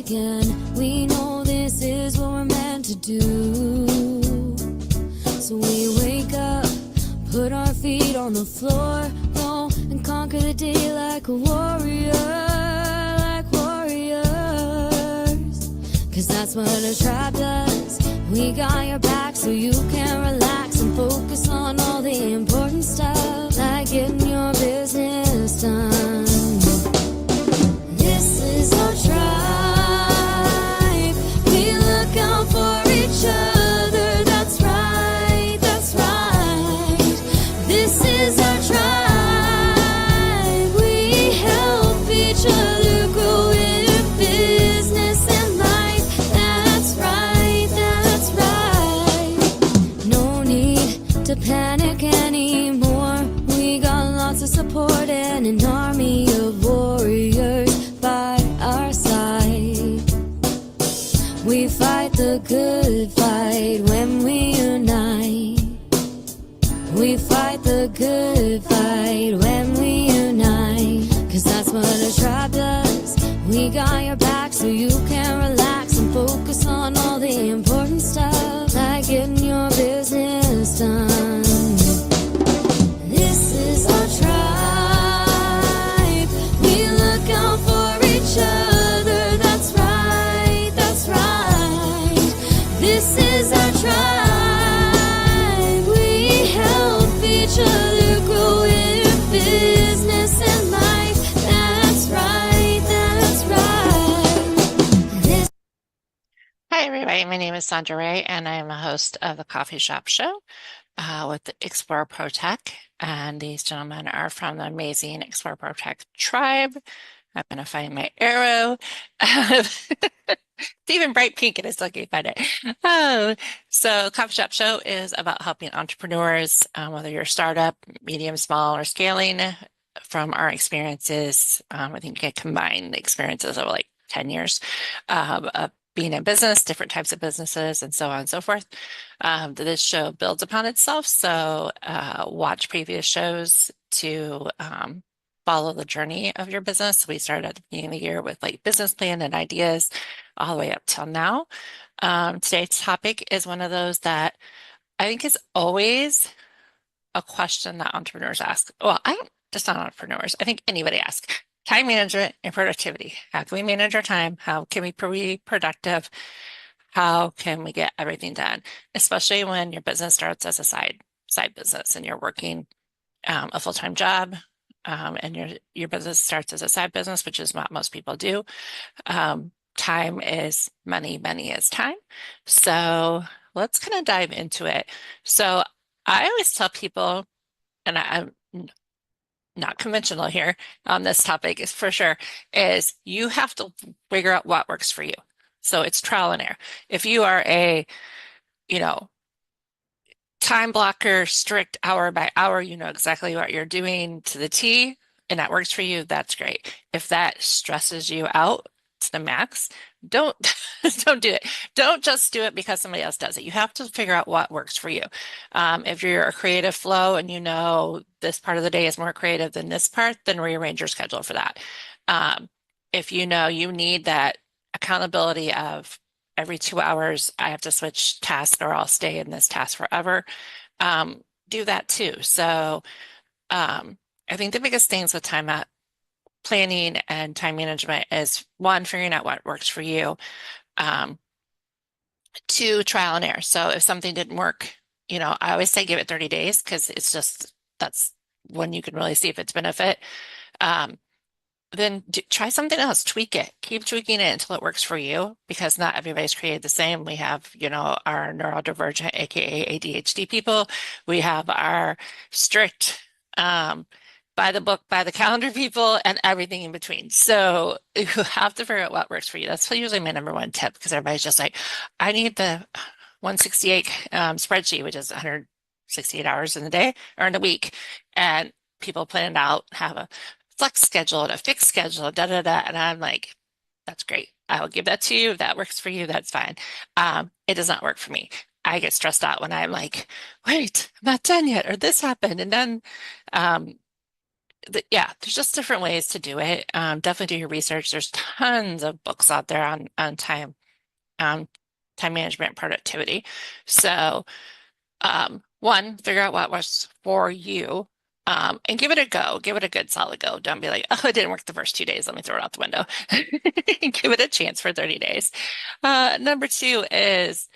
again. We know this is what we're meant to do. So we wake up, put our feet on the floor, go and conquer the day like a warrior, like warriors. Cause that's what a tribe does. We got your back so you can relax and focus on all the important stuff, like getting your business done. This is our tribe. We look out for each other. That's right, that's right. This is our tribe. We help each other grow in business and life. That's right, that's right. No need to panic anymore. We got lots of support and an army of warriors by our side. We fight the good fight when we unite. We fight the good fight when we unite. Cause that's what a tribe does. We got your back so you can relax and focus on all the important stuff, like getting your business done. This is our tribe. We look out for each other. That's right, that's right. This is our tribe. We help each other grow in business and life. That's right, that's right. This Hi, everybody. My name is Sondra Ray, and I am a host of the Coffee Shop Show with the Explore ProTech. And these gentlemen are from the amazing Explore ProTech tribe. I'm going to find my arrow. It's even bright pink, and I still can't find it. So Coffee Shop Show is about helping entrepreneurs, whether you're a startup, medium, small, or scaling. From our experiences, I think you can combine the experiences of like 10 years of being in business, different types of businesses, and so on and so forth. This show builds upon itself, so watch previous shows to follow the journey of your business. We started at the beginning of the year with like business plan and ideas all the way up till now. Today's topic is one of those that I think is always a question that entrepreneurs ask. Well, I don't just not entrepreneurs. I think anybody asks. Time management and productivity. How can we manage our time? How can we be productive? How can we get everything done? Especially when your business starts as a side business and you're working a full-time job, and your business starts as a side business, which is what most people do. Time is money, money is time. So let's kind of dive into it. So I always tell people, and I'm not conventional here on this topic is for sure, is you have to figure out what works for you. So it's trial and error. If you are a, time blocker, strict hour by hour, you know exactly what you're doing to the T, and that works for you, that's great. If that stresses you out to the max, don't don't do it. Don't just do it because somebody else does it. You have to figure out what works for you. If you're a creative flow and you know this part of the day is more creative than this part, then rearrange your schedule for that. If you know you need that accountability of every 2 hours, I have to switch tasks or I'll stay in this task forever, do that too. So I think the biggest things with time planning and time management is one, figuring out what works for you. Two, trial and error. So if something didn't work, I always say give it 30 days because that's when you can really see if it's benefit. Then try something else, tweak it, keep tweaking it until it works for you, because not everybody's created the same. We have, our neurodivergent, AKA ADHD people. We have our strict, by the book, by the calendar people, and everything in between. So you have to figure out what works for you. That's usually my number one tip, because everybody's just like, I need the 168 spreadsheet, which is 168 hours in the day or in a week. And people plan it out, have a flex schedule and a fixed schedule, da da da. And I'm like, that's great. I will give that to you. If that works for you, that's fine. It does not work for me. I get stressed out when I'm like, wait, I'm not done yet, or this happened. And then yeah, there's just different ways to do it. Definitely do your research. There's tons of books out there on um, time management, and productivity. So, one, figure out what works for you, and give it a go. Give it a good solid go. Don't be like, oh, it didn't work the first 2 days. Let me throw it out the window. Give it a chance for 30 days. Number two is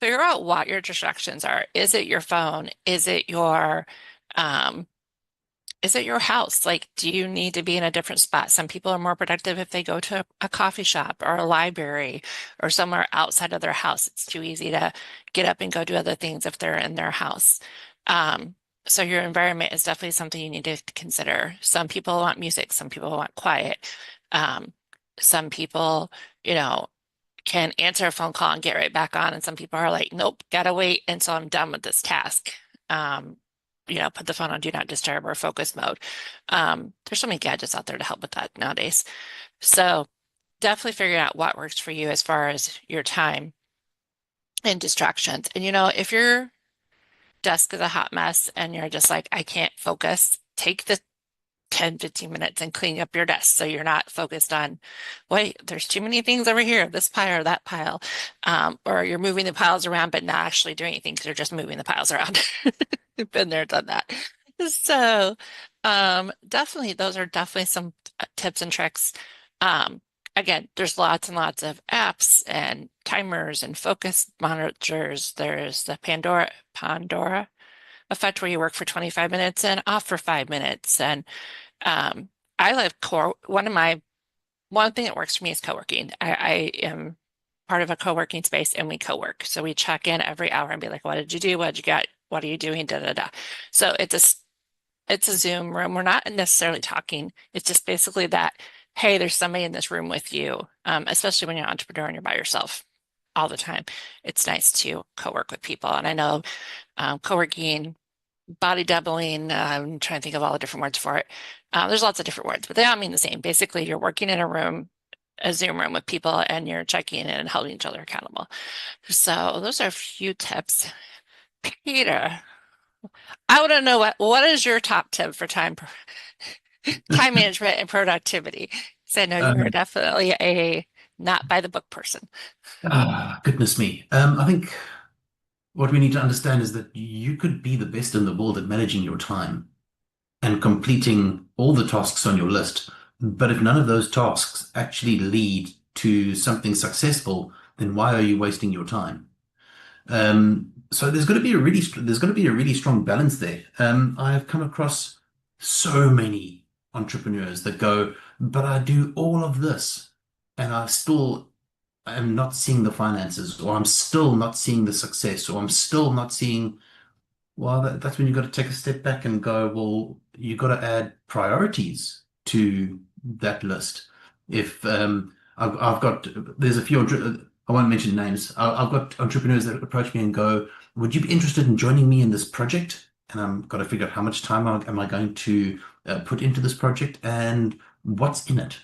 figure out what your distractions are. Is it your phone? Um, is it your house? Like, do you need to be in a different spot? Some people are more productive if they go to a coffee shop or a library or somewhere outside of their house. It's too easy to get up and go do other things if they're in their house. Um, so your environment is definitely something you need to consider. Some people want music, some people want quiet. Um, some people, you know, can answer a phone call and get right back on. And some people are like, nope, gotta wait until I'm done with this task. Um, put the phone on do not disturb or focus mode. There's so many gadgets out there to help with that nowadays. So definitely figure out what works for you as far as your time and distractions. And if your desk is a hot mess and you're just like, I can't focus, take the 10, 15 minutes and clean up your desk so you're not focused on, wait, there's too many things over here, this pile or that pile. Or you're moving the piles around but not actually doing anything because you're just moving the piles around. Been there, done that. So, definitely, those are definitely some tips and tricks. Um, Again, there's lots and lots of apps and timers and focus monitors. There's the Pandora effect where you work for 25 minutes and off for 5 minutes. And um, I like one thing that works for me is co-working. I am part of a co-working space and we co-work. So we check in every hour and be like, what did you do? What did you get? What are you doing? Da da da. So it's a Zoom room. We're not necessarily talking. It's just basically that, hey, there's somebody in this room with you, especially when you're an entrepreneur and you're by yourself all the time. It's nice to co-work with people. And I know co-working, body doubling, I'm trying to think of all the different words for it. There's lots of different words, but they all mean the same. Basically, you're working in a Zoom room with people, and you're checking in and holding each other accountable. So those are a few tips. Peter, I want to know what is your top tip for time management and productivity? Because I know you are Um, definitely a not by the book person. Goodness me. I think what we need to understand is that you could be the best in the world at managing your time and completing all the tasks on your list. But if none of those tasks actually lead to something successful, then why are you wasting your time? So there's got to be a really strong balance there. I have come across so many entrepreneurs that go, but I do all of this and I'm not seeing the finances, or I'm still not seeing the success, or I'm still not seeing. Well, that's when you've got to take a step back and go, well, you've got to add priorities to that list. If I've got, there's a few, I won't mention names. I've got entrepreneurs that approach me and go, would you be interested in joining me in this project? And I've got to figure out how much time am I going to put into this project and what's in it.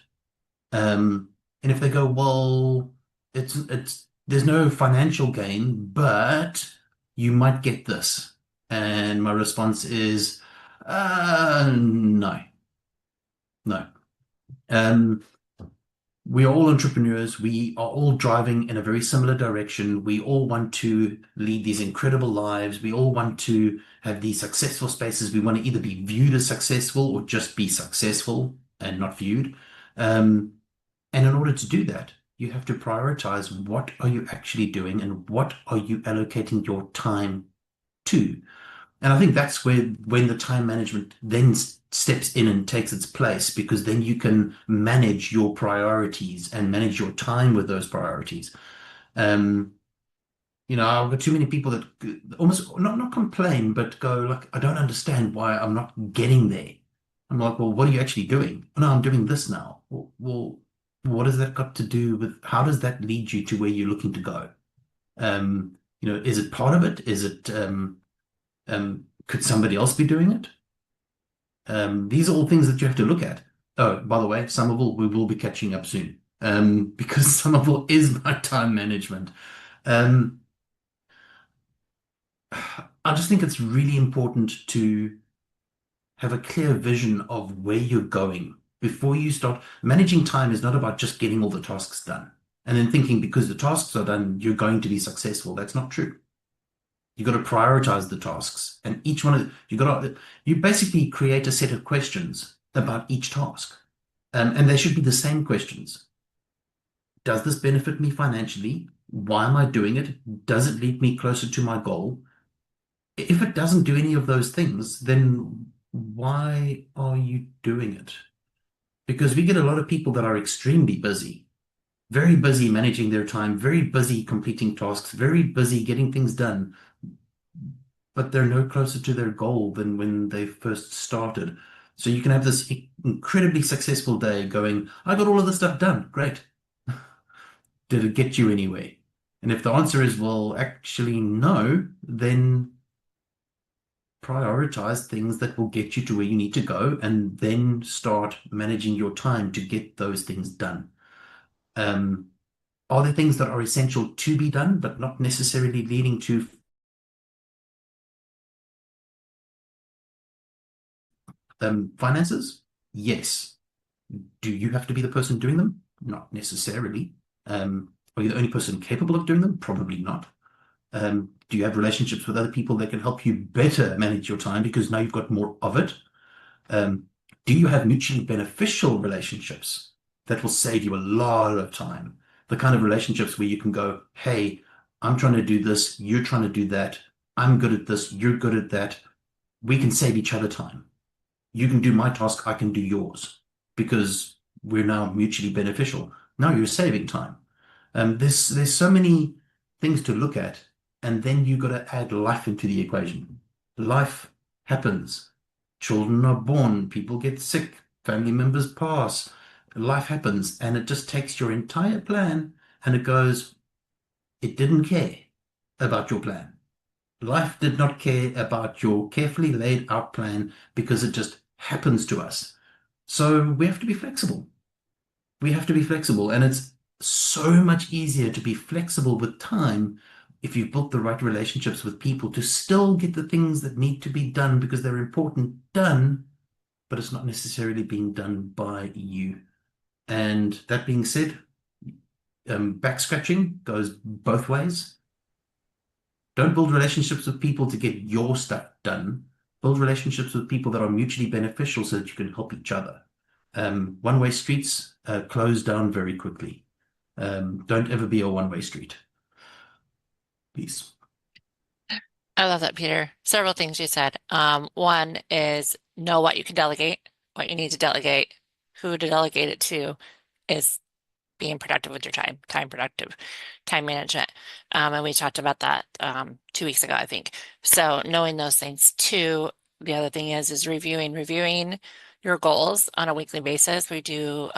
And if they go, well, there's no financial gain, but you might get this. And my response is, no, no. Um, we are all entrepreneurs. We are all driving in a very similar direction. We all want to lead these incredible lives. We all want to have these successful spaces. We want to either be viewed as successful or just be successful and not viewed. And in order to do that, you have to prioritize what are you actually doing and what are you allocating your time to. And I think that's where when the time management then steps in and takes its place, because then you can manage your priorities and manage your time with those priorities. Um, I've got too many people that almost not complain, but go like, I don't understand why I'm not getting there. I'm like, well, what are you actually doing? No, I'm doing this now. Well, what has that got to do with, how does that lead you to where you're looking to go? Is it part of it? Is it, could somebody else be doing it? These are all things that you have to look at. Oh, by the way, Somerville, we will be catching up soon, because Somerville is my time management. Um, I just think it's really important to have a clear vision of where you're going before you start. Managing time is not about just getting all the tasks done and then thinking because the tasks are done, you're going to be successful. That's not true. You got to prioritize the tasks, and each one of you basically create a set of questions about each task, and they should be the same questions. Does this benefit me financially? Why am I doing it? Does it lead me closer to my goal? If it doesn't do any of those things, then why are you doing it? Because we get a lot of people that are extremely busy, very busy managing their time, very busy completing tasks, very busy getting things done, but they're no closer to their goal than when they first started. So you can have this incredibly successful day going, I got all of this stuff done. Great. Did it get you anywhere? And if the answer is, well, actually no, then prioritize things that will get you to where you need to go and then start managing your time to get those things done. Are there things that are essential to be done, but not necessarily leading to finances? Yes. Do you have to be the person doing them? Not necessarily. Are you the only person capable of doing them? Probably not. Do you have relationships with other people that can help you better manage your time because now you've got more of it? Do you have mutually beneficial relationships that will save you a lot of time? The kind of relationships where you can go, hey, I'm trying to do this, you're trying to do that. I'm good at this, you're good at that. We can save each other time. You can do my task, I can do yours because we're now mutually beneficial. Now you're saving time. There's so many things to look at, and then you got to add life into the equation. Life happens. Children are born, people get sick, family members pass. Life happens, and it just takes your entire plan and it goes, it didn't care about your plan. Life did not care about your carefully laid out plan because it just happens to us. So we have to be flexible. We have to be flexible, and it's so much easier to be flexible with time if you've built the right relationships with people to still get the things that need to be done because they're important done, but it's not necessarily being done by you. And that being said, back scratching goes both ways. Don't build relationships with people to get your stuff done. Build relationships with people that are mutually beneficial so that you can help each other. One-way streets close down very quickly. Don't ever be a one-way street. Peace. I love that, Peter. Several things you said. One is know what you can delegate, what you need to delegate, who to delegate it to is being productive with your time, time management. And we talked about that 2 weeks ago, I think. So knowing those things. Two, the other thing is reviewing your goals on a weekly basis. We do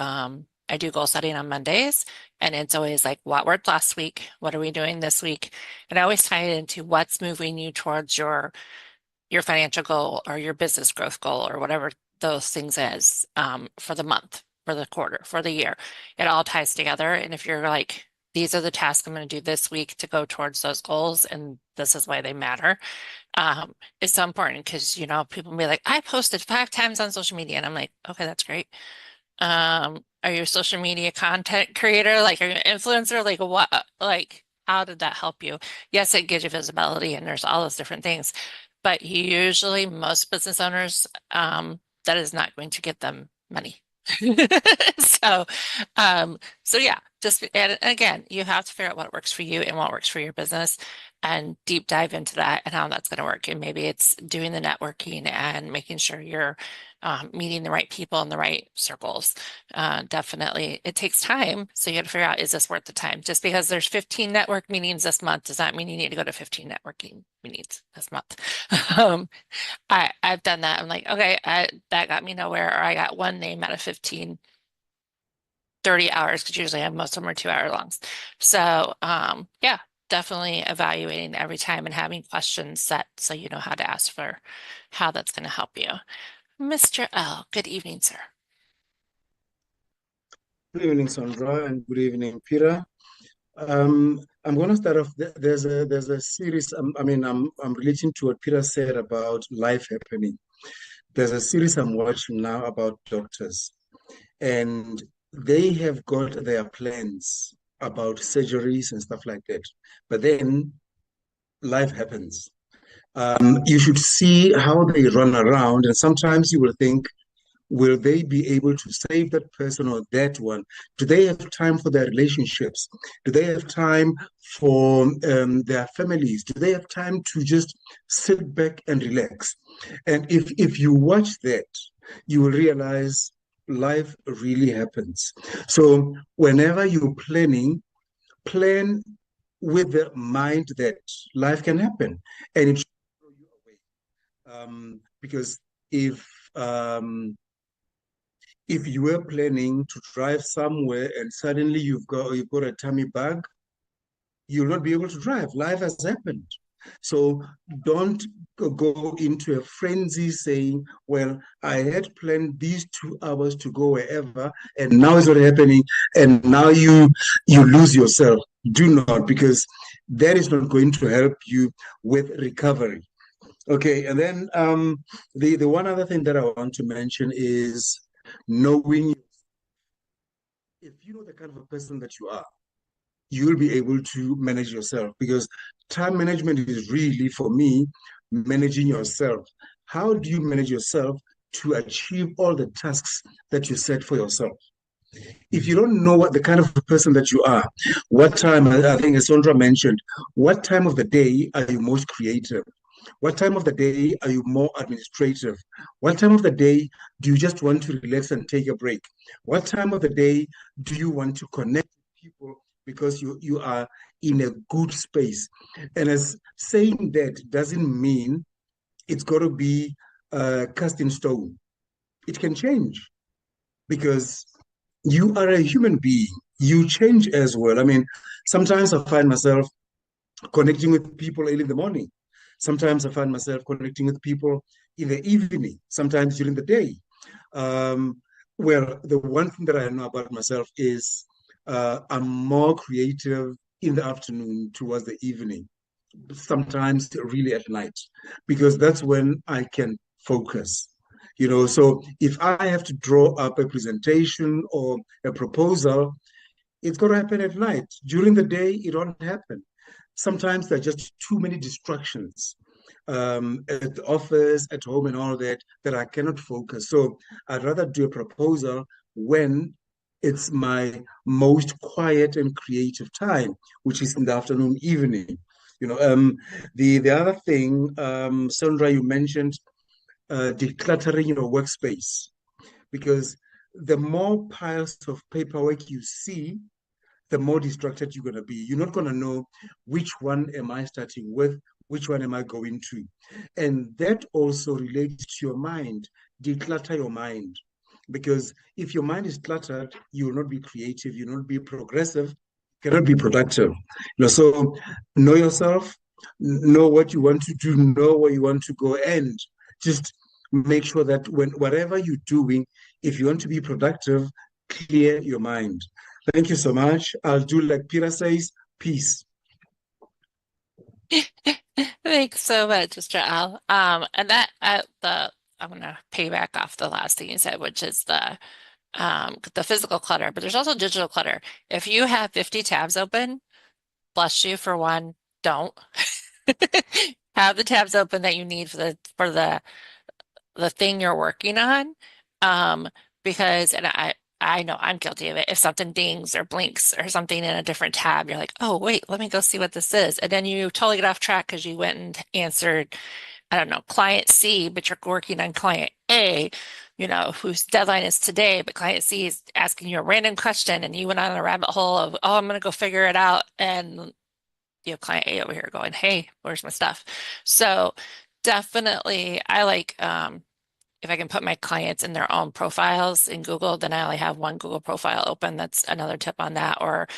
I do goal setting on Mondays, and it's always like, what worked last week? What are we doing this week? And I always tie it into what's moving you towards your financial goal or your business growth goal or whatever those things is for the month, for the quarter, for the year. It all ties together. And if you're like, these are the tasks I'm going to do this week to go towards those goals, and this is why they matter. It's so important because, people will be like, I posted 5 times on social media. And I'm like, okay, that's great. Are you a social media content creator? Like, are you an influencer? Like, what? Like, how did that help you? Yes, it gives you visibility and there's all those different things. But usually most business owners, that is not going to get them money. So, so yeah, and again, you have to figure out what works for you and what works for your business and deep dive into that and how that's going to work. And maybe it's doing the networking and making sure you're meeting the right people in the right circles. Definitely, it takes time. So you got to figure out, is this worth the time? Just because there's 15 network meetings this month does not mean you need to go to 15 networking meetings this month. I've done that. I'm like, okay, that got me nowhere, or I got one name out of 15, 30 hours, because usually most of them are 2-hour longs. So yeah, definitely evaluating every time and having questions set so you know how to ask for how that's going to help you. Mr. L, good evening, sir. Good evening, Sondra, and good evening, Peter. I'm going to start off. There's a series. I'm relating to what Peter said about life happening. There's a series I'm watching now about doctors, and they have got their plans about surgeries and stuff like that. But then life happens. You should see how they run around, and sometimes you will think, will they be able to save that person or that one? Do they have time for their relationships? Do they have time for their families? Do they have time to just sit back and relax? And if you watch that, you will realize life really happens. So whenever you're planning, plan with the mind that life can happen, and it should throw you away. Because if if you were planning to drive somewhere and suddenly you've got a tummy bug, you'll not be able to drive. Life has happened. So don't go into a frenzy saying, well, I had planned these 2 hours to go wherever, and now it's not happening, and now you lose yourself. Do not, because that is not going to help you with recovery. Okay, and then the one other thing that I want to mention is knowing, if you know the kind of a person that you are, you will be able to manage yourself, because time management is really, for me, managing yourself. How do you manage yourself to achieve all the tasks that you set for yourself? If you don't know what the kind of person that you are, what time, I think as Sondra mentioned, what time of the day are you most creative? What time of the day are you more administrative? What time of the day do you just want to relax and take a break? What time of the day do you want to connect with people because you are in a good space? And as saying that doesn't mean it's got to be cast in stone. It can change, because you are a human being. You change as well. I mean, sometimes I find myself connecting with people early in the morning. Sometimes I find myself connecting with people in the evening, sometimes during the day. Well, the one thing that I know about myself is I'm more creative in the afternoon towards the evening, sometimes really at night, because that's when I can focus. So if I have to draw up a presentation or a proposal, it's going to happen at night. During the day, it won't happen. Sometimes there are just too many distractions at the office, at home, and all that, that I cannot focus. So I'd rather do a proposal when it's my most quiet and creative time, which is in the afternoon, evening. The other thing, Sondra, you mentioned decluttering your workspace, because the more piles of paperwork you see, the more distracted you're going to be. You're not going to know which one am I starting with, which one am I going to. And that also relates to your mind. Declutter your mind. Because if your mind is cluttered, you will not be creative, you will not be progressive, you cannot be productive. So know yourself, know what you want to do, know where you want to go, and just make sure that whatever you're doing, if you want to be productive, clear your mind. Thank you so much. I'll do like Peter says, peace. Thanks so much, Mr. Al. And that I'm gonna piggyback off the last thing you said, which is the physical clutter, but there's also digital clutter. If you have 50 tabs open, bless you for one, don't. Have the tabs open that you need for the thing you're working on. Because, and I know I'm guilty of it. If something dings or blinks or something in a different tab, you're like, oh, wait, let me go see what this is. And then you totally get off track because you went and answered, I don't know, client C, but you're working on client A, whose deadline is today, but client C is asking you a random question and you went on a rabbit hole of, oh, I'm going to go figure it out. And you have client A over here going, hey, where's my stuff? So definitely, I like, if I can put my clients in their own profiles in Google, then I only have one Google profile open. That's another tip on that. Or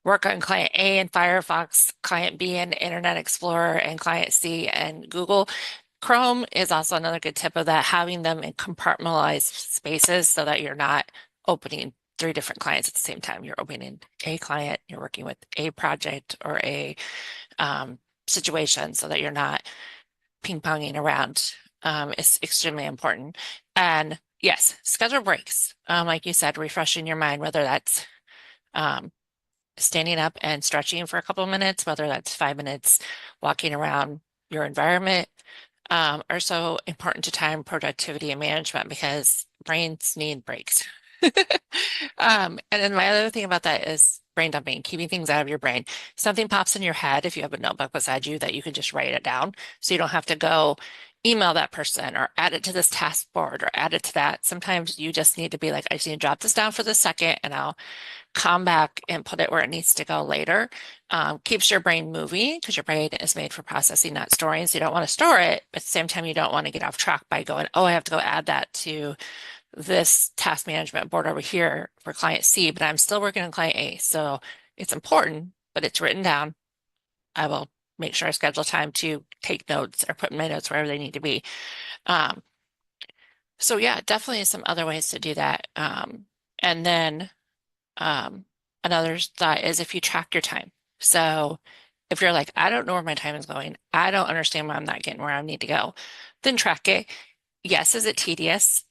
work on client A in Firefox, client B in Internet Explorer, and client C in Google. Chrome is also another good tip of that, having them in compartmentalized spaces so that you're not opening 3 different clients at the same time. You're opening a client, you're working with a project or a situation, so that you're not ping-ponging around is extremely important. And yes, schedule breaks. Like you said, refreshing your mind, whether that's standing up and stretching for a couple of minutes, whether that's 5 minutes walking around your environment, are so important to time productivity and management because brains need breaks. And then my other thing about that is brain dumping, keeping things out of your brain. Something pops in your head if you have a notebook beside you that you can just write it down so you don't have to go email that person or add it to this task board or add it to that. Sometimes you just need to be like, I just need to drop this down for the second and I'll come back and put it where it needs to go later. Keeps your brain moving because your brain is made for processing, not storing. So you don't want to store it, but at the same time, you don't want to get off track by going, oh, I have to go add that to this task management board over here for client C, but I'm still working on client A. So it's important, but it's written down. I will make sure I schedule time to take notes or put my notes wherever they need to be. So yeah, definitely some other ways to do that. And then another thought is if you track your time. So if you're like, I don't know where my time is going, I don't understand why I'm not getting where I need to go, then track it. Yes, is it tedious?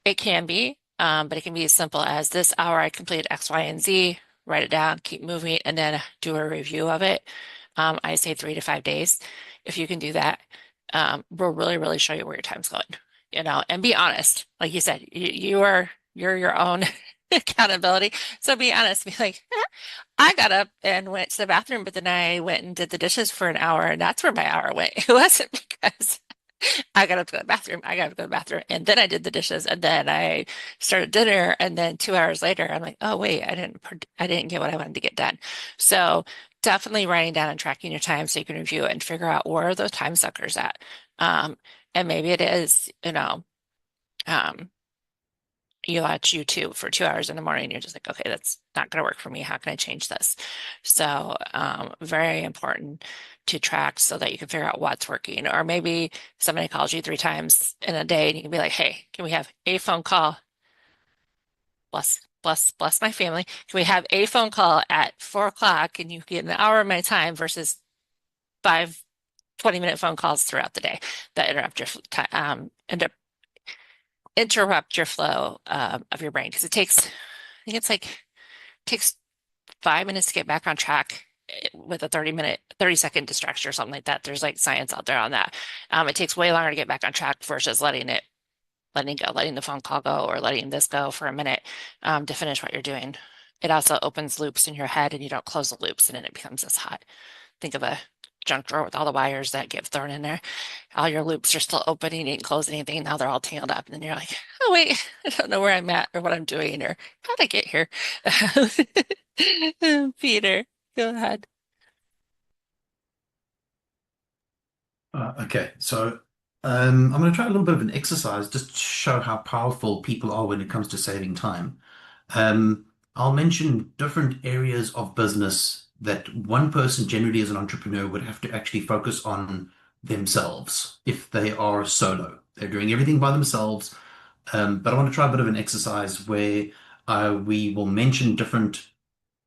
It can be, but it can be as simple as this hour I completed X, Y, and Z, write it down, keep moving, and then do a review of it. I say 3 to 5 days. If you can do that, will really, really show you where your time's going, and be honest. Like you said, you're your own accountability. So be honest, be like, I got up and went to the bathroom, but then I went and did the dishes for an hour, and that's where my hour went. It wasn't because I got up to go to the bathroom, I got to go to the bathroom, and then I did the dishes, and then I started dinner, and then 2 hours later, I'm like, oh wait, I didn't get what I wanted to get done. So definitely writing down and tracking your time so you can review it and figure out where are those time suckers at. And maybe it is, you watch YouTube for 2 hours in the morning, and you're just like, okay, that's not going to work for me. How can I change this? So very important to track so that you can figure out what's working. Or maybe somebody calls you 3 times in a day and you can be like, hey, can we have a phone call? Bless my family. Can we have a phone call at 4 o'clock and you get an hour of my time versus 5 20-minute phone calls throughout the day that interrupt your flow of your brain because it takes 5 minutes to get back on track with a 30-second distraction or something like that. There's like science out there on that. It takes way longer to get back on track versus letting the phone call go or letting this go for a minute to finish what you're doing. It also opens loops in your head and you don't close the loops and then it becomes this hot. Think of a junk drawer with all the wires that get thrown in there. All your loops are still open, you didn't close anything. Now they're all tangled up. And then you're like, oh, wait, I don't know where I'm at or what I'm doing or how'd I get here? Peter, go ahead. Okay, so I'm going to try a little bit of an exercise just to show how powerful people are when it comes to saving time. I'll mention different areas of business that one person generally as an entrepreneur would have to actually focus on themselves if they are solo. They're doing everything by themselves. But I want to try a bit of an exercise where we will mention different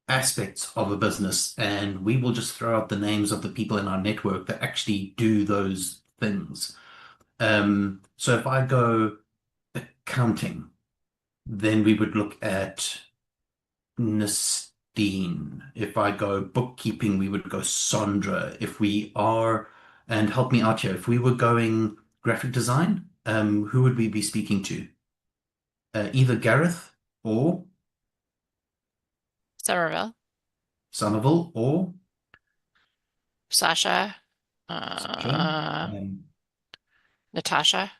aspects of a business and we will just throw out the names of the people in our network that actually do those things. So if I go accounting, then we would look at Nistine. If I go bookkeeping, we would go Sondra. And help me out here, if we were going graphic design, who would we be speaking to? Either Gareth or Somerville or Sasha, Natasha.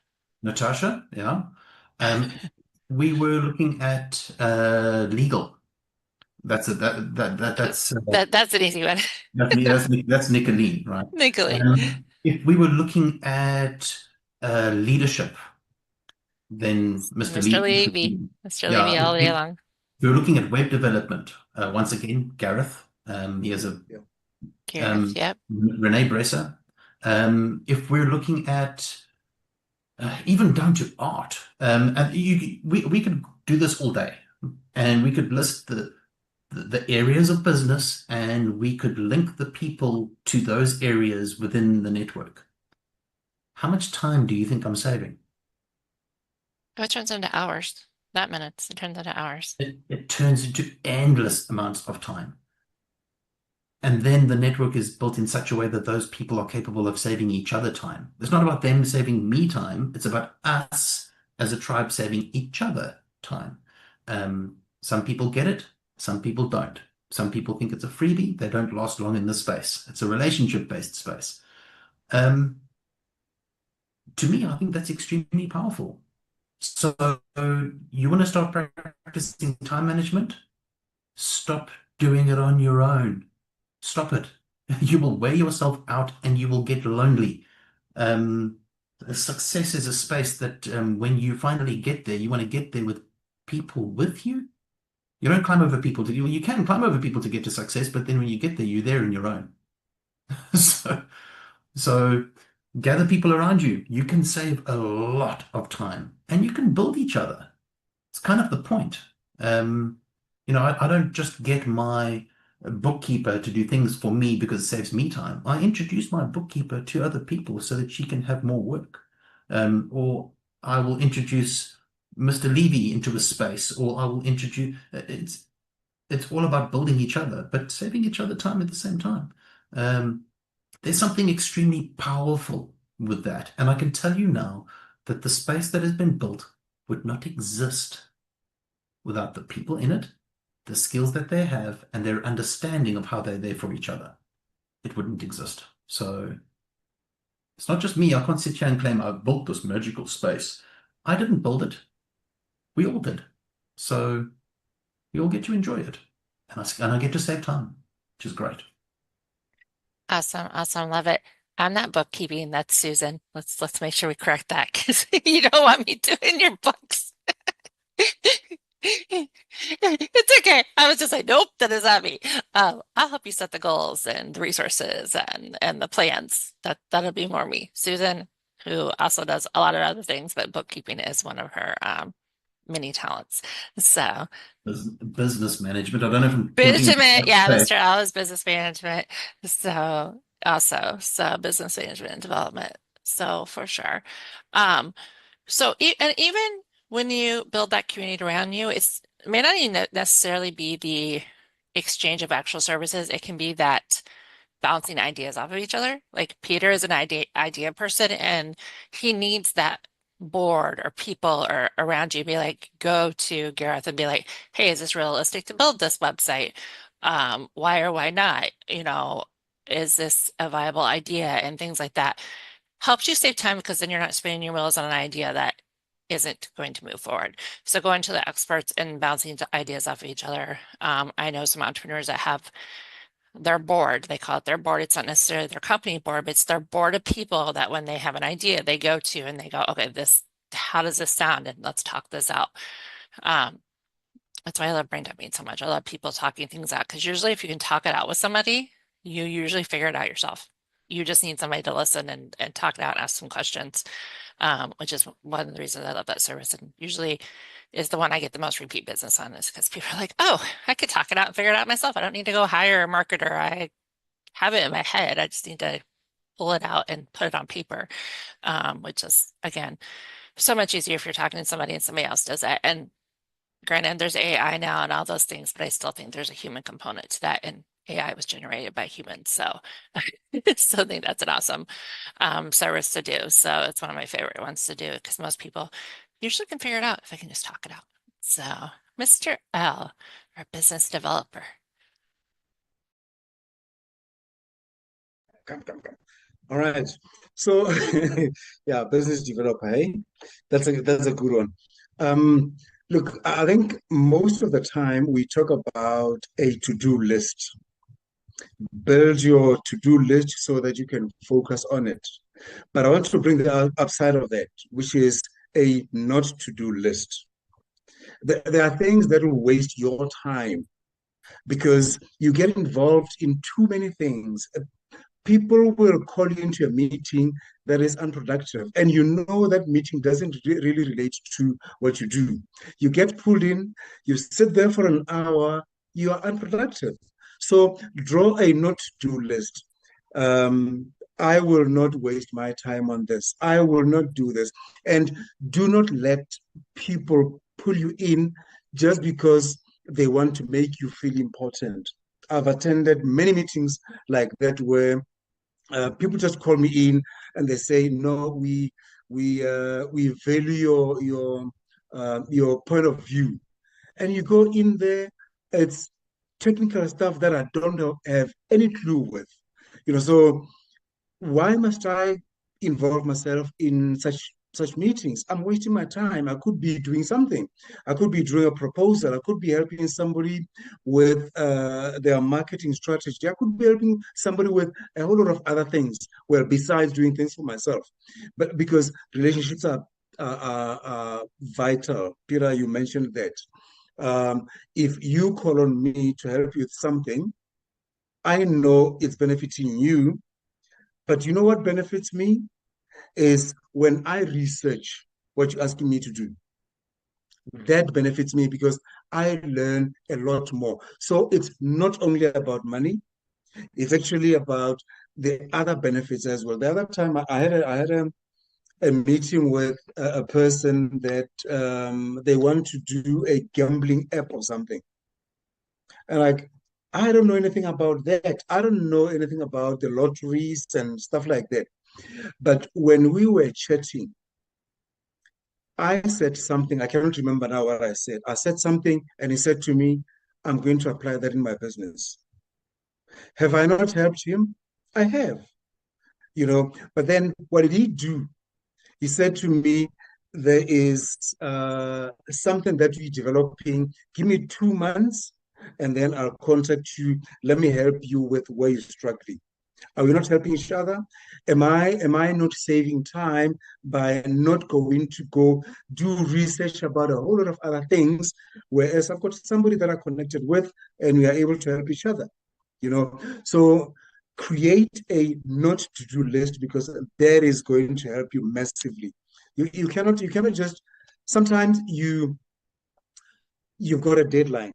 Yeah. We were looking at legal. That's an easy one. That's Nicolene, right? Nicolene. If we were looking at leadership, then Mr. Levy. Mr. Levy all day long. If we're looking at web development, once again, Gareth. He has Gareth, yep. Renee Bresser. If we're looking at even down to art, and we could do this all day, and we could list the areas of business, and we could link the people to those areas within the network. how much time do you think I'm saving? Oh, it turns into hours, not minutes. It turns into hours. It turns into endless amounts of time. And then the network is built in such a way that those people are capable of saving each other time. It's not about them saving me time. It's about us as a tribe saving each other time. Some people get it. Some people don't. Some people think it's a freebie. They don't last long in this space. It's a relationship-based space. To me, I think that's extremely powerful. So you want to start practicing time management? Stop doing it on your own. Stop it. You will wear yourself out and you will get lonely. Success is a space that when you finally get there, you want to get there with people with you. You don't climb over people to you can climb over people to get to success, but then when you get there, you're there on your own. So gather people around you. You can save a lot of time and you can build each other. It's kind of the point. I don't just get my bookkeeper to do things for me because it saves me time. I introduce my bookkeeper to other people so that she can have more work. Or I will introduce Mr. Levy into a space, or I will introduce it's all about building each other, but saving each other time at the same time. There's something extremely powerful with that. And I can tell you now that the space that has been built would not exist without the people in it, the skills that they have, and their understanding of how they're there for each other. It wouldn't exist. So it's not just me. I can't sit here and claim I've built this magical space. I didn't build it. We all did. So we all get to enjoy it. And I get to save time, which is great. Awesome, awesome, love it. I'm not bookkeeping. That's Susan. Let's make sure we correct that because you don't want me doing your books. It's okay. I was just like, nope, that is not me. I'll help you set the goals and the resources and the plans. That'll be more me. Susan, who also does a lot of other things, but bookkeeping is one of her many talents. So Business management. I don't know if I'm management, yeah, Mr. L is business management. So business management and development. So for sure. And even when you build that community around you, it may not even necessarily be the exchange of actual services. It can be that bouncing ideas off of each other. Like Peter is an idea person, and he needs that board or people or around you. Be like, go to Gareth and be like, hey, is this realistic to build this website? Why or why not? Is this a viable idea? And things like that helps you save time because then you're not spinning your wheels on an idea that isn't going to move forward. So going to the experts and bouncing ideas off of each other. I know some entrepreneurs that have their board, they call it their board. It's not necessarily their company board, but it's their board of people that when they have an idea, they go to and they go, okay, how does this sound? And let's talk this out. That's why I love brain dumping so much. I love people talking things out because usually if you can talk it out with somebody, you usually figure it out yourself. You just need somebody to listen and talk it out and ask some questions, which is one of the reasons I love that service. And usually is the one I get the most repeat business on is because people are like, oh, I could talk it out and figure it out myself. I don't need to go hire a marketer. I have it in my head. I just need to pull it out and put it on paper, which is, again, so much easier if you're talking to somebody and somebody else does that. And granted, there's AI now and all those things, but I still think there's a human component to that. And AI was generated by humans. So I still think that's an awesome service to do. So it's one of my favorite ones to do because most people usually can figure it out if I can just talk it out. So Mr. L, our business developer. Come. All right. So yeah, business developer, hey? That's a good one. Look, I think most of the time we talk about a to-do list. Build your to-do list so that you can focus on it. But I want to bring the upside of that, which is a not to-do list. There are things that will waste your time because you get involved in too many things. People will call you into a meeting that is unproductive, and you know that meeting doesn't really relate to what you do. You get pulled in, you sit there for an hour, you are unproductive. So draw a not-to-do list. I will not waste my time on this. I will not do this. And do not let people pull you in just because they want to make you feel important. I've attended many meetings like that where people just call me in and they say, "No, we value your point of view." And you go in there, it's technical stuff that I don't have any clue with. So why must I involve myself in such meetings? I'm wasting my time. I could be doing something. I could be doing a proposal. I could be helping somebody with their marketing strategy. I could be helping somebody with a whole lot of other things. Well, besides doing things for myself, but because relationships are vital. Peter, you mentioned that. If you call on me to help you with something, I know it's benefiting you, but you know what benefits me is when I research what you're asking me to do. That benefits me because I learn a lot more. So it's not only about money, it's actually about the other benefits as well. The other time I had a meeting with a person that they want to do a gambling app or something. And like, I don't know anything about that. I don't know anything about the lotteries and stuff like that. But when we were chatting, I said something, I cannot remember now what I said. I said something, and he said to me, I'm going to apply that in my business. Have I not helped him? I have. But then what did he do? He said to me, there is something that we're developing. Give me 2 months, and then I'll contact you. Let me help you with where you're struggling. Are we not helping each other? Am I not saving time by not going to go do research about a whole lot of other things, whereas I've got somebody that I connected with and we are able to help each other? So create a not to do list because that is going to help you massively. You cannot just sometimes you've got a deadline.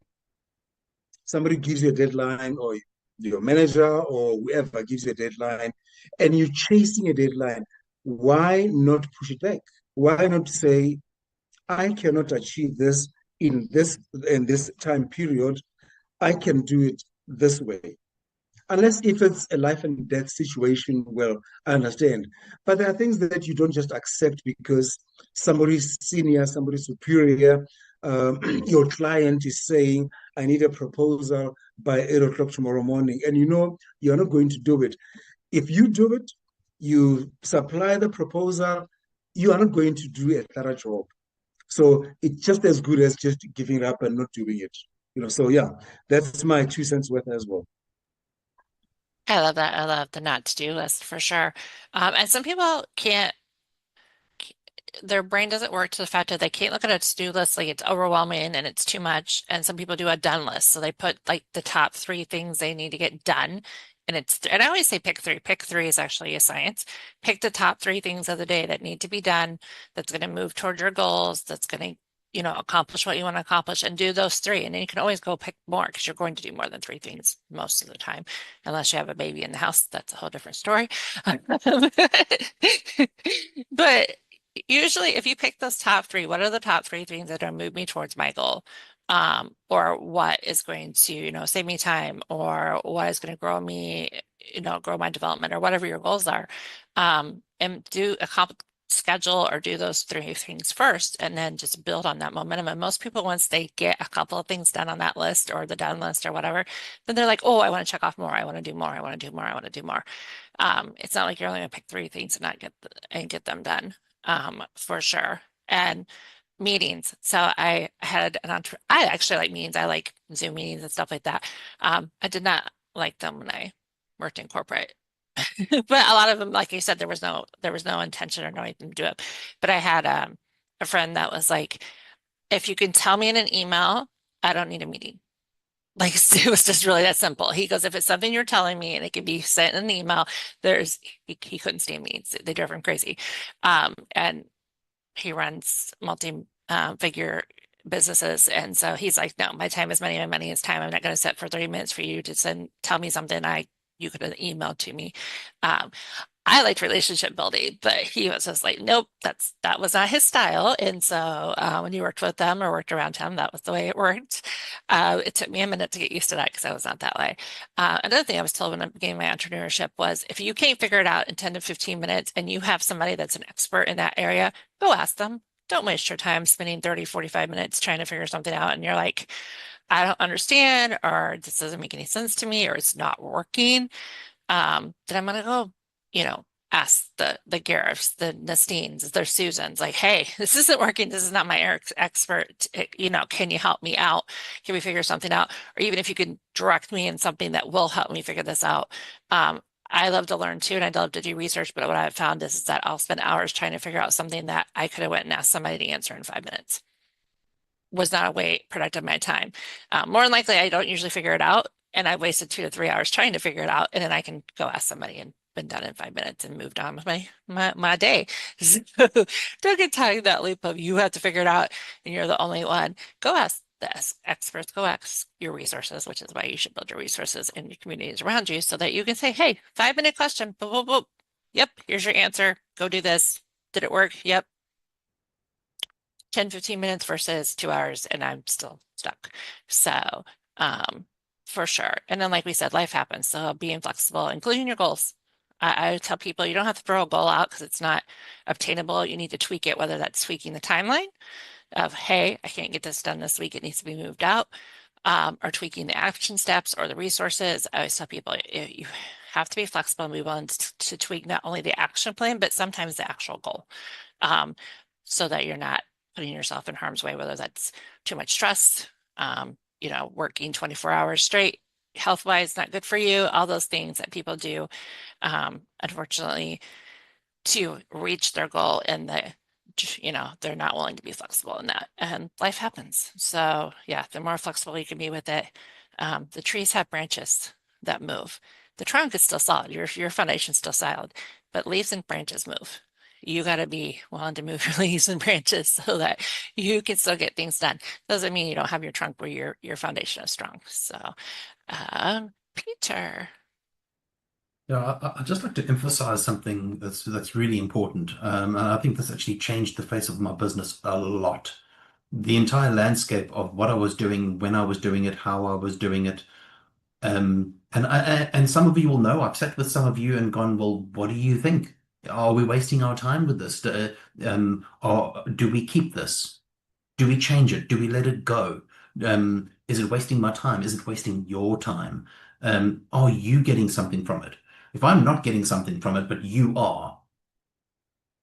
Somebody gives you a deadline, or your manager or whoever gives you a deadline, and you're chasing a deadline. Why not push it back? Why not say, I cannot achieve this in this time period. I can do it this way. Unless if it's a life and death situation, well, I understand. But there are things that you don't just accept because somebody's senior, somebody's superior, your client is saying, I need a proposal by 8 o'clock tomorrow morning. And you're not going to do it. If you do it, you supply the proposal, you are not going to do a thorough job. So it's just as good as just giving it up and not doing it. So yeah, that's my 2 cents worth as well. I love that. I love the not to do list for sure. And some people can't, their brain doesn't work to the fact that they can't look at a to-do list, like it's overwhelming and it's too much. And some people do a done list. So they put like the top 3 things they need to get done. And I always say pick 3. Pick 3 is actually a science. Pick the top 3 things of the day that need to be done, that's going to move toward your goals, that's going to accomplish what you want to accomplish, and do those 3. And then you can always go pick more because you're going to do more than 3 things most of the time, unless you have a baby in the house. That's a whole different story. But usually if you pick those top 3, what are the top 3 things that are move me towards my goal? Or what is going to, save me time, or what is going to grow me, grow my development, or whatever your goals are. And do a schedule or do those 3 things first, and then just build on that momentum. And most people, once they get a couple of things done on that list or the done list or whatever, then they're like, oh, I want to check off more. I want to do more. I want to do more. I want to do more. It's not like you're only going to pick 3 things and not get them done, for sure. And meetings. So I actually like meetings. I like Zoom meetings and stuff like that. I did not like them when I worked in corporate. But a lot of them, like you said, there was no intention or no anything to do it. But I had a friend that was like, if you can tell me in an email, I don't need a meeting. Like, it was just really that simple. He goes, if it's something you're telling me and it can be sent in an email, he couldn't stand meetings. They drove him crazy. And he runs multi-figure businesses. And so he's like, no, my time is money, my money is time. I'm not going to sit for 30 minutes for you to tell me something you could have emailed to me. I liked relationship building, but he was just like, nope, that was not his style. And so when you worked with them or worked around him, that was the way it worked. It took me a minute to get used to that because I was not that way. Another thing I was told when I began my entrepreneurship was if you can't figure it out in 10 to 15 minutes and you have somebody that's an expert in that area, go ask them. Don't waste your time spending 30, 45 minutes trying to figure something out. And you're like, I don't understand, or this doesn't make any sense to me, or it's not working. Then I'm gonna go, ask the Gareths, the Nestines, the Susans, like, hey, this isn't working. This is not my expert. Can you help me out? Can we figure something out? Or even if you can direct me in something that will help me figure this out. I love to learn too, and I love to do research, but what I've found is that I'll spend hours trying to figure out something that I could have went and asked somebody to answer in 5 minutes. Was not a way productive my time. More than likely, I don't usually figure it out, and I wasted 2 to 3 hours trying to figure it out, and then I can go ask somebody and been done in 5 minutes and moved on with my day. So don't get tied in that loop of you have to figure it out and you're the only one. Go ask the experts, go ask your resources, which is why you should build your resources and your communities around you so that you can say, hey, 5-minute question, boop, boop, boop. Yep, here's your answer. Go do this. Did it work? Yep. 10, 15 minutes versus 2 hours and I'm still stuck. So for sure. And then like we said, life happens. So being flexible, including your goals. I tell people you don't have to throw a goal out because it's not obtainable. You need to tweak it, whether that's tweaking the timeline of, hey, I can't get this done this week. It needs to be moved out, or tweaking the action steps or the resources. I always tell people you have to be flexible and be willing to tweak not only the action plan, but sometimes the actual goal, so that you're not putting yourself in harm's way, whether that's too much stress, working 24 hours straight, health-wise, not good for you, all those things that people do, unfortunately, to reach their goal, and they're not willing to be flexible in that, and life happens. So yeah, the more flexible you can be with it. The trees have branches that move. The trunk is still solid, your foundation's still solid, but leaves and branches move. You got to be willing to move your leaves and branches so that you can still get things done. Doesn't mean you don't have your trunk where your foundation is strong. So, Peter. Yeah, I'd just like to emphasize something that's really important. And I think this actually changed the face of my business a lot. The entire landscape of what I was doing, when I was doing it, how I was doing it. And some of you will know, I've sat with some of you and gone, well, what do you think? Are we wasting our time with this? Or do we keep this? Do we change it? Do we let it go? Is it wasting my time? Is it wasting your time? Are you getting something from it? If I'm not getting something from it, but you are,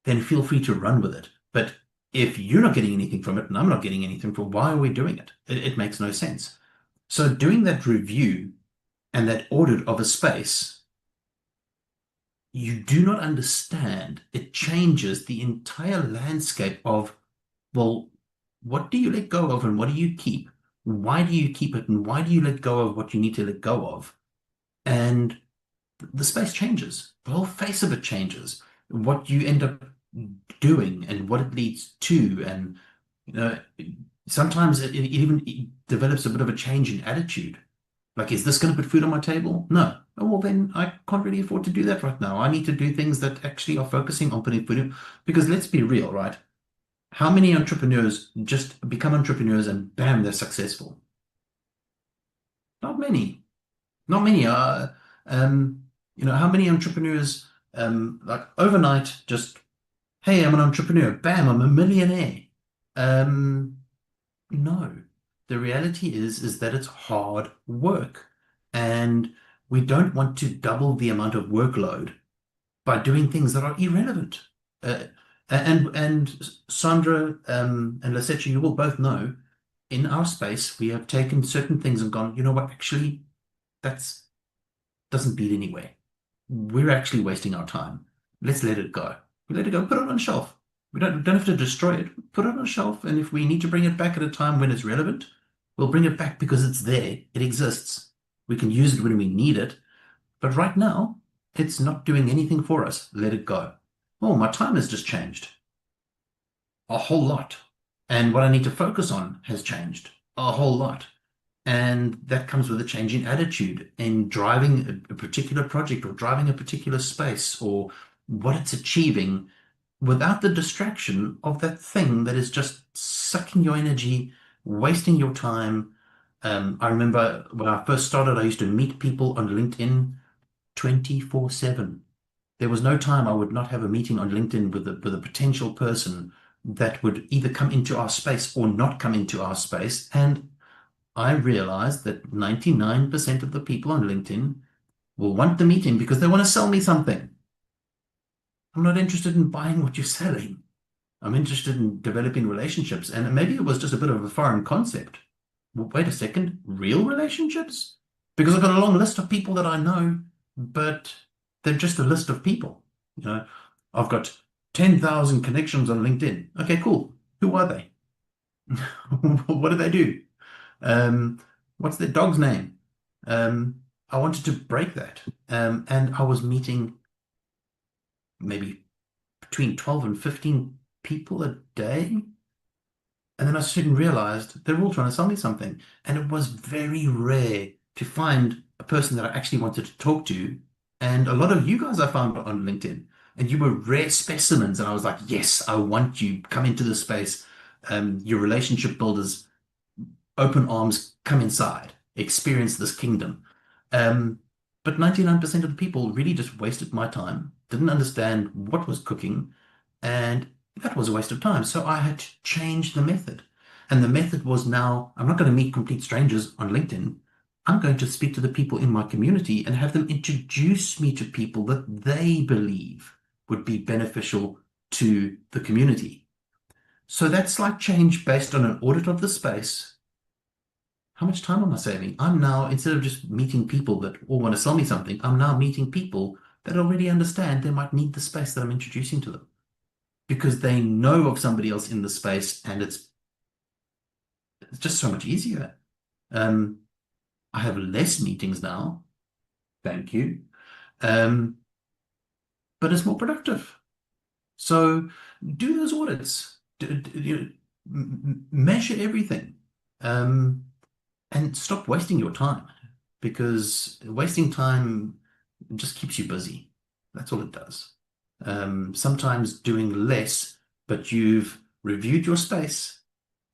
then feel free to run with it. But if you're not getting anything from it and I'm not getting anything from it, why are we doing it? It makes no sense. So doing that review and that audit of a space, you do not understand. It changes the entire landscape of, well, what do you let go of and what do you keep? Why do you keep it and why do you let go of what you need to let go of? And the space changes. The whole face of it changes. What you end up doing and what it leads to. And sometimes it even develops a bit of a change in attitude. Like, is this going to put food on my table? No. Oh, well, then I can't really afford to do that right now. I need to do things that actually are focusing on putting food in. Because let's be real, right? How many entrepreneurs just become entrepreneurs and bam, they're successful? Not many. Not many. How many entrepreneurs, like overnight, just, hey, I'm an entrepreneur. Bam, I'm a millionaire. No. The reality is that it's hard work, and we don't want to double the amount of workload by doing things that are irrelevant. And Sondra and Lesetja, you will both know, in our space, we have taken certain things and gone, you know what, actually, that's doesn't beat anyway. We're actually wasting our time. Let's let it go. We let it go, put it on a shelf. We don't have to destroy it. Put it on a shelf, and if we need to bring it back at a time when it's relevant, we'll bring it back because it's there. It exists. We can use it when we need it. But right now, it's not doing anything for us. Let it go. Oh, my time has just changed. A whole lot. And what I need to focus on has changed. A whole lot. And that comes with a change in attitude in driving a particular project or driving a particular space or what it's achieving without the distraction of that thing that is just sucking your energy, wasting your time. I remember when I first started, I used to meet people on LinkedIn 24/7. There was no time I would not have a meeting on LinkedIn with a potential person that would either come into our space or not come into our space. And I realized that 99% of the people on LinkedIn will want the meeting because they want to sell me something. I'm not interested in buying what you're selling. I'm interested in developing relationships. And maybe it was just a bit of a foreign concept. Well, wait a second, real relationships? Because I've got a long list of people that I know, but they're just a list of people. You know, I've got 10,000 connections on LinkedIn. Okay, cool. Who are they? What do they do? What's their dog's name? I wanted to break that. And I was meeting maybe between 12 and 15 people a day. And then I soon realized they're all trying to sell me something. And it was very rare to find a person that I actually wanted to talk to. And a lot of you guys I found on LinkedIn, and you were rare specimens. And I was like, yes, I want you. Come into this space. Your relationship builders, open arms, come inside, experience this kingdom. But 99% of the people really just wasted my time, didn't understand what was cooking, and that was a waste of time. So I had to change the method. And the method was now, I'm not going to meet complete strangers on LinkedIn. I'm going to speak to the people in my community and have them introduce me to people that they believe would be beneficial to the community. So that slight change based on an audit of the space. How much time am I saving? I'm now, instead of just meeting people that all want to sell me something, I'm now meeting people that already understand they might need the space that I'm introducing to them because they know of somebody else in the space, and it's just so much easier. I have less meetings now. Thank you. But it's more productive. So do those audits. Measure everything. And stop wasting your time, because wasting time just keeps you busy. That's all it does. Sometimes doing less, but you've reviewed your space.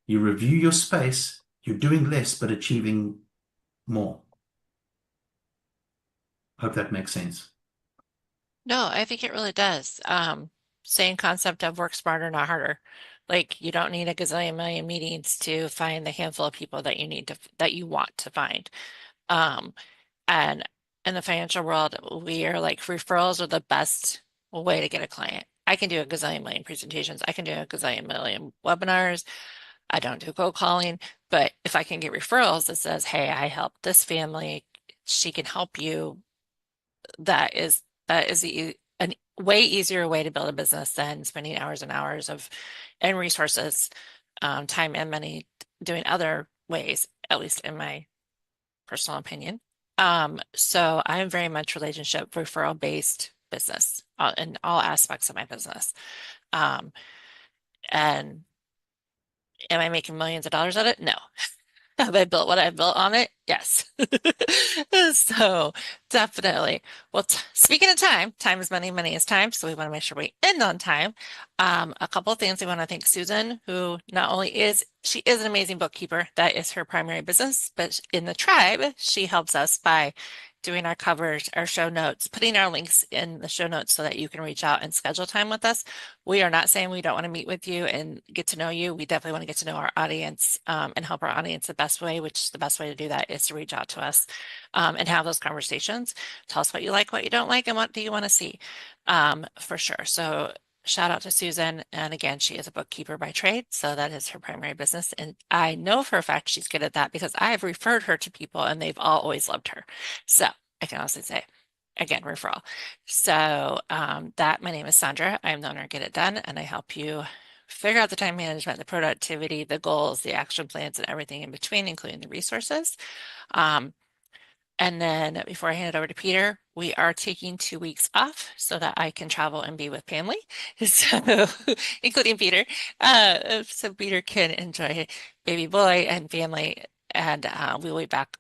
You review your space, you're doing less, but achieving more. Hope that makes sense. No, I think it really does. Same concept of work smarter, not harder. Like you don't need a gazillion million meetings to find the handful of people that you need to that you want to find. And in the financial world, we are like referrals are the best way to get a client. I can do a gazillion million presentations. I can do a gazillion million webinars. I don't do cold calling, but if I can get referrals that says, hey, I helped this family, she can help you, that is a way easier way to build a business than spending hours and hours of and resources, time and money doing other ways, at least in my personal opinion. So I'm very much relationship referral based business in all aspects of my business. And am I making millions of dollars at it? No. Have I built what I've built on it? Yes. So definitely. Well, speaking of time, time is money, money is time. So we want to make sure we end on time. A couple of things we want to thank Susan, who not only she is an amazing bookkeeper. That is her primary business, but in the tribe, she helps us by doing our covers, our show notes, putting our links in the show notes so that you can reach out and schedule time with us. We are not saying we don't want to meet with you and get to know you. We definitely want to get to know our audience and help our audience the best way, which the best way to do that is to reach out to us and have those conversations. Tell us what you like, what you don't like, and what do you want to see for sure. So shout out to Susan. And again, she is a bookkeeper by trade. So that is her primary business. And I know for a fact she's good at that because I have referred her to people and they've all always loved her. So I can also say, again, referral. So my name is Sondra. I'm the owner of Get It Done, and I help you figure out the time management, the productivity, the goals, the action plans, and everything in between, including the resources. And then before I hand it over to Peter, we are taking 2 weeks off so that I can travel and be with family, so including Peter, so Peter can enjoy baby boy and family. And we'll be back.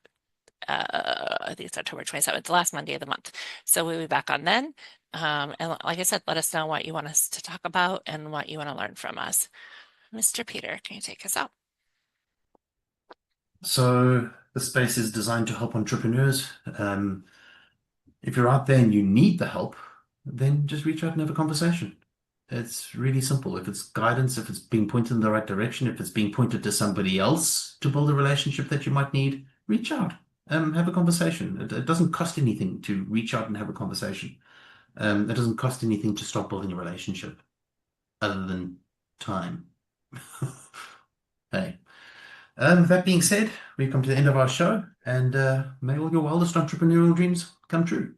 I think it's October 27th, the last Monday of the month. So we'll be back on then. And like I said, let us know what you want us to talk about and what you want to learn from us. Mr. Peter, can you take us out? So the space is designed to help entrepreneurs. If you're out there and you need the help, then just reach out and have a conversation. It's really simple. If it's guidance, if it's being pointed in the right direction, if it's being pointed to somebody else to build a relationship that you might need, reach out. Have a conversation. It doesn't cost anything to reach out and have a conversation. It doesn't cost anything to start building a relationship other than time. Hey. That being said, we've come to the end of our show, and may all your wildest entrepreneurial dreams come true.